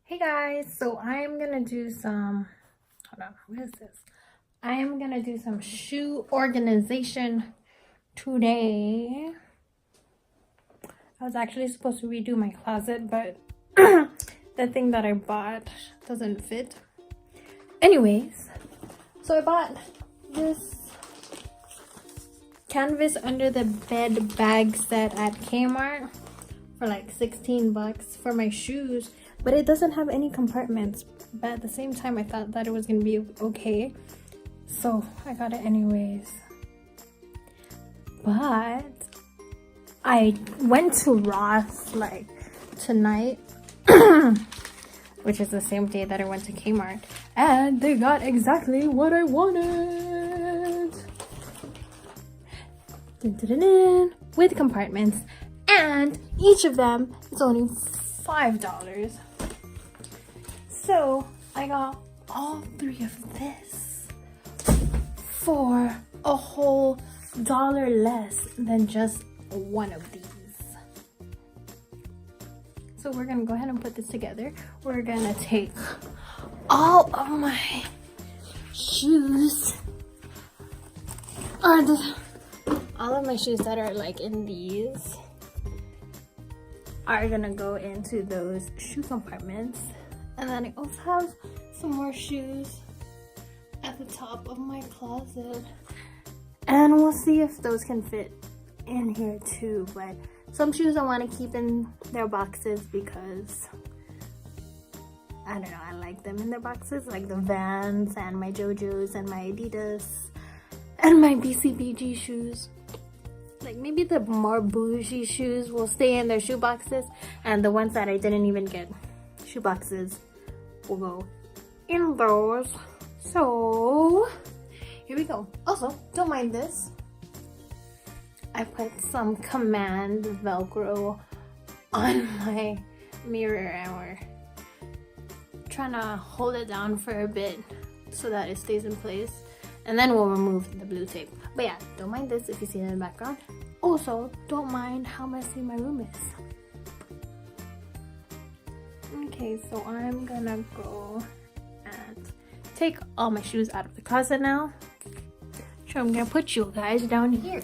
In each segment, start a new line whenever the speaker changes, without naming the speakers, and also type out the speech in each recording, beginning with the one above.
Hey guys, so I'm gonna do some, hold on, what is this? I am gonna do some shoe organization today. I was actually supposed to redo my closet, but the thing that I bought doesn't fit. Anyways, so I bought this canvas under the bed bag set at Kmart for like 16 bucks for my shoes, but it doesn't have any compartments. But at the same time, I thought that it was gonna be okay, so I got it anyways. But I went to Ross like tonight which is the same day that I went to Kmart, and they got exactly what I wanted. Dun, dun, dun, dun, with compartments, and each of them is only $5. So I got all three of this for a whole dollar less than just one of these. So we're gonna go ahead and put this together. We're gonna take all of my shoes, all of my shoes that are like in these are gonna go into those shoe compartments. And then I also have some more shoes at the top of my closet, and we'll see if those can fit in here too. But some shoes I want to keep in their boxes because I don't know, I like them in their boxes, like the Vans and my JoJo's and my Adidas and my BCBG shoes. Like maybe the more bougie shoes will stay in their shoe boxes, and the ones that I didn't even get shoe boxes will go in those. So here we go. Also, don't mind this. I put some Command Velcro on my mirror, and we're trying to hold it down for a bit so that it stays in place, and then we'll remove the blue tape. But yeah, don't mind this if you see it in the background. Also, don't mind how messy my room is. Okay, so I'm gonna go and take all my shoes out of the closet now. So I'm gonna put you guys down here.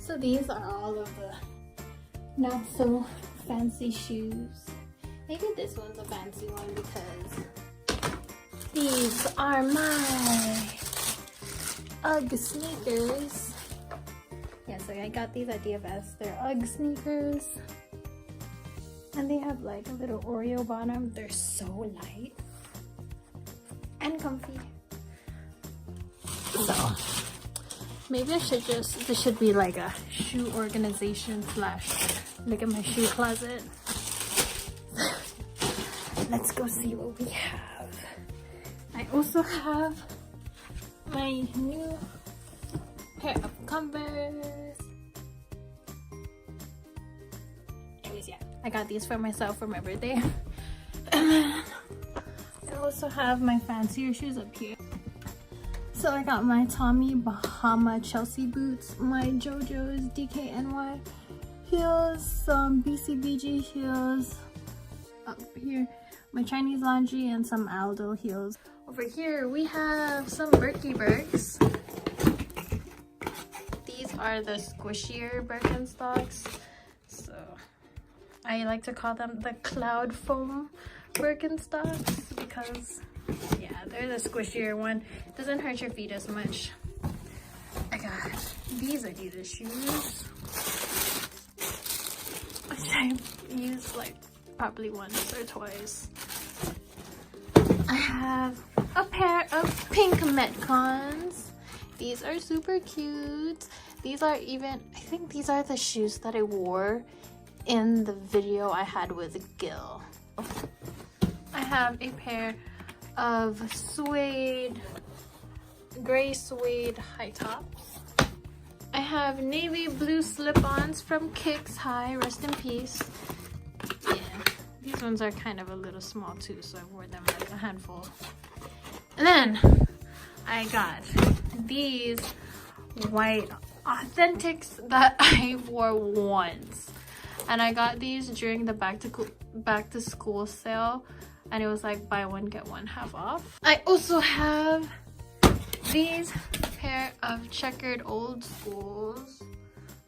So these are all of the not so fancy shoes. Maybe this one's a fancy one because these are my UGG sneakers. Yeah, so I got these at DFS. They're UGG sneakers. And they have like a little Oreo bottom. They're so light and comfy. So maybe I should this should be like a shoe organization / look at my shoe closet. Let's go see what we have. I also have my new pair of Converse. Anyways, yeah, I got these for myself for my birthday. And I also have my fancier shoes up here. So I got my Tommy Bahama Chelsea boots, my JoJo's DKNY heels, some BCBG heels up here, my Chinese Laundry, and some Aldo heels. Over here we have some Birks. These are the squishier Birkenstocks. So I like to call them the cloud foam Birkenstocks because yeah, they're the squishier one. Doesn't hurt your feet as much. I got these Adidas shoes, which I used like probably once or twice. I have a pair of pink Metcons. These are super cute. These are even, I think these are the shoes that I wore in the video I had with Gil. I have a pair of gray suede high tops. I have navy blue slip-ons from Kicks High, rest in peace. Yeah, these ones are kind of a little small too, so I wore them like a handful. And then I got these white Authentics that I wore once, and I got these during the back to school sale, and it was like buy one get one half off. I also have these pair of checkered old schools.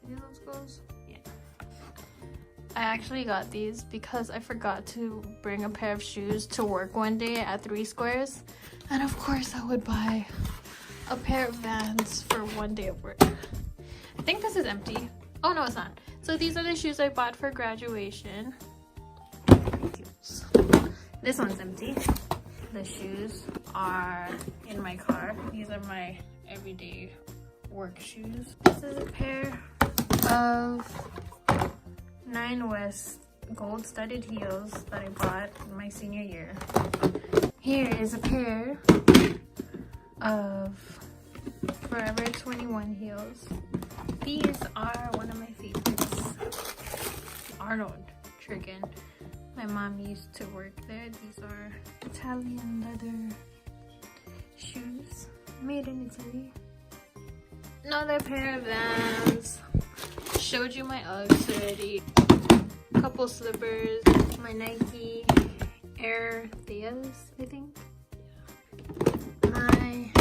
These old schools? Yeah. I actually got these because I forgot to bring a pair of shoes to work one day at 3 Squares, and of course I would buy a pair of Vans for one day of work. I think this is empty. Oh no, it's not. So these are the shoes I bought for graduation. This one's empty. The shoes are in my car. These are my everyday work shoes. This is a pair of 9 West gold studded heels that I bought in my senior year. Here is a pair of Forever 21 heels. These are one of my favorites. Arnold Triggen. My mom used to work there. These are Italian leather shoes made in Italy. Another pair of Vans. Showed you my Uggs already. Couple slippers. My Nike Air Theas, I think. My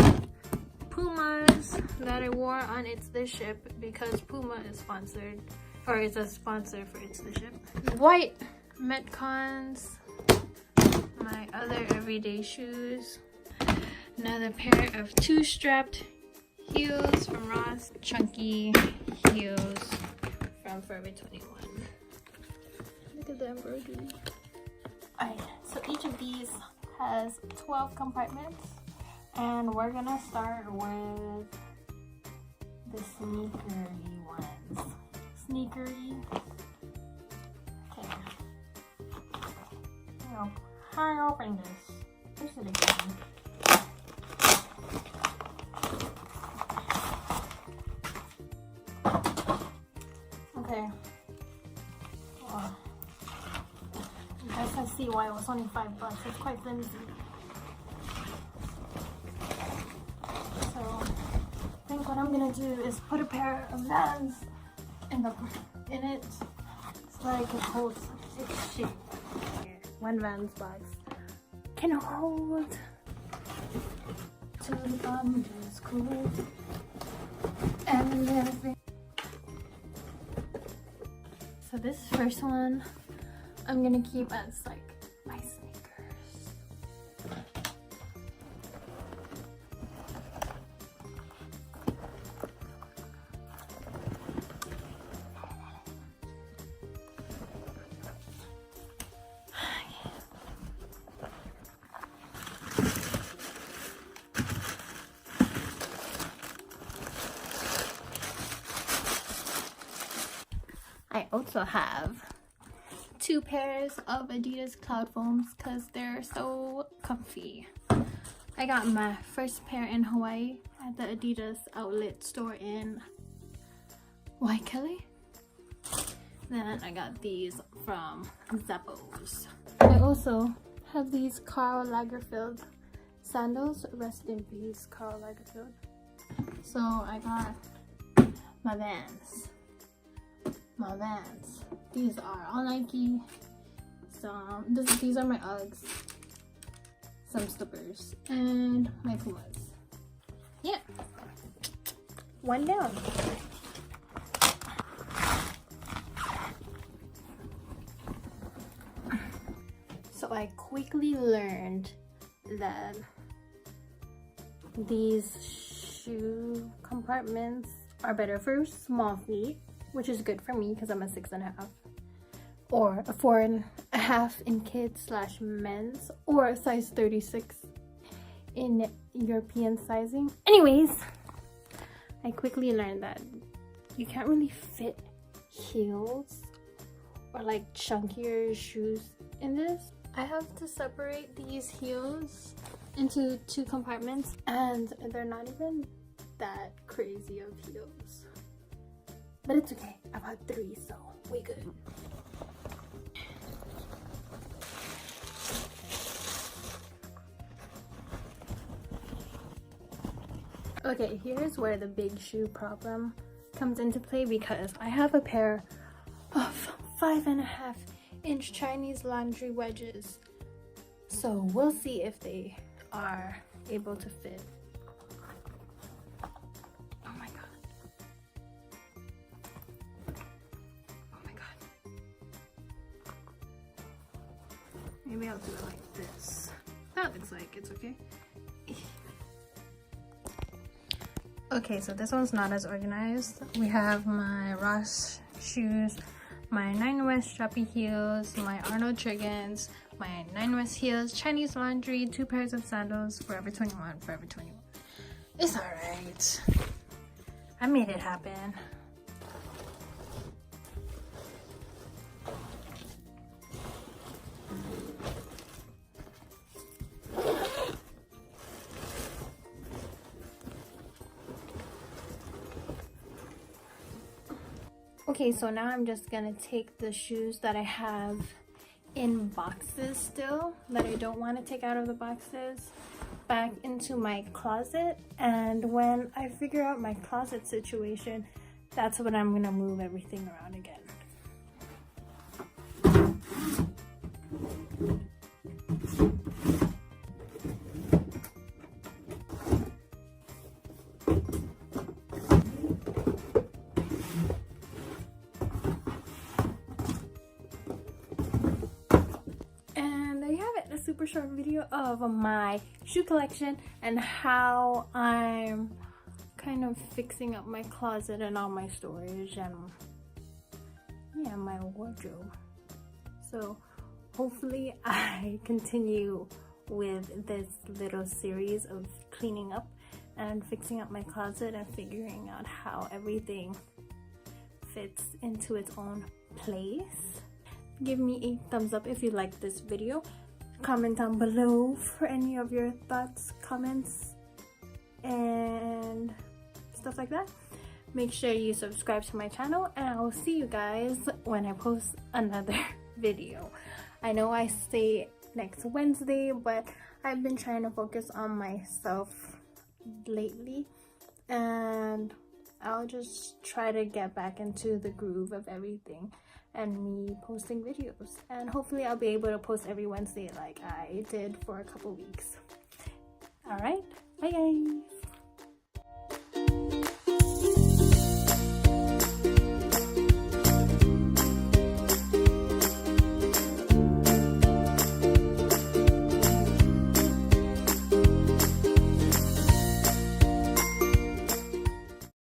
Pumas that I wore on It's the Ship because Puma is sponsored, or is a sponsor for It's the Ship. White Metcons. My other everyday shoes. Another pair of 2-strapped heels from Ross. Chunky heels from Forever 21. Look at the embroidery. Alright, so each of these has 12 compartments, and we're gonna start with the sneakery ones. Sneakery. Okay. Now, how do I open this? Here's it again. Okay. Oh. I guess I see why it was only $5. It's quite flimsy. So I think what I'm gonna do is put a pair of Vans in it so that it holds its shape. One Vans box can hold 2 unders, cool. And the other thing. So this first one I'm gonna keep as like my sneakers. I also have 2 pairs of Adidas Cloud Foams because they're so comfy. I got my first pair in Hawaii at the Adidas outlet store in Waikele. Then I got these from Zappos. I also have these Karl Lagerfeld sandals. Rest in peace, Karl Lagerfeld. So I got my Vans. These are all Nike. These are my Uggs. Some slippers and my Pumas. Yeah, one down. So I quickly learned that these shoe compartments are better for small feet, which is good for me because I'm a 6.5, or a 4.5 in kids/men's, or a size 36 in European sizing. Anyways, I quickly learned that you can't really fit heels or like chunkier shoes in this. I have to separate these heels into 2 compartments, and they're not even that crazy of heels, but it's okay. I bought 3, so we good. Okay, here's where the big shoe problem comes into play, because I have a pair of 5.5-inch Chinese laundry wedges, so we'll see if they are able to fit. Oh my god. Oh my god. Maybe I'll do it like this. That looks like it's okay. Okay, so this one's not as organized. We have my Ross shoes, my 9 West strappy heels, my Arnold Triggins, my 9 West heels, Chinese laundry, 2 pairs of sandals, Forever 21, Forever 21. It's alright. I made it happen. Okay, so now I'm just gonna take the shoes that I have in boxes still, that I don't want to take out of the boxes, back into my closet, and when I figure out my closet situation, that's when I'm gonna move everything around again. Super short video of my shoe collection and how I'm kind of fixing up my closet and all my storage and yeah, my wardrobe. So hopefully I continue with this little series of cleaning up and fixing up my closet and figuring out how everything fits into its own place. Give me a thumbs up if you like this video. Comment down below for any of your thoughts, comments, and stuff like that. Make sure you subscribe to my channel, and I will see you guys when I post another video. I know I say next Wednesday, but I've been trying to focus on myself lately, and I'll just try to get back into the groove of everything and me posting videos, and hopefully I'll be able to post every Wednesday like I did for a couple weeks. All right, bye guys.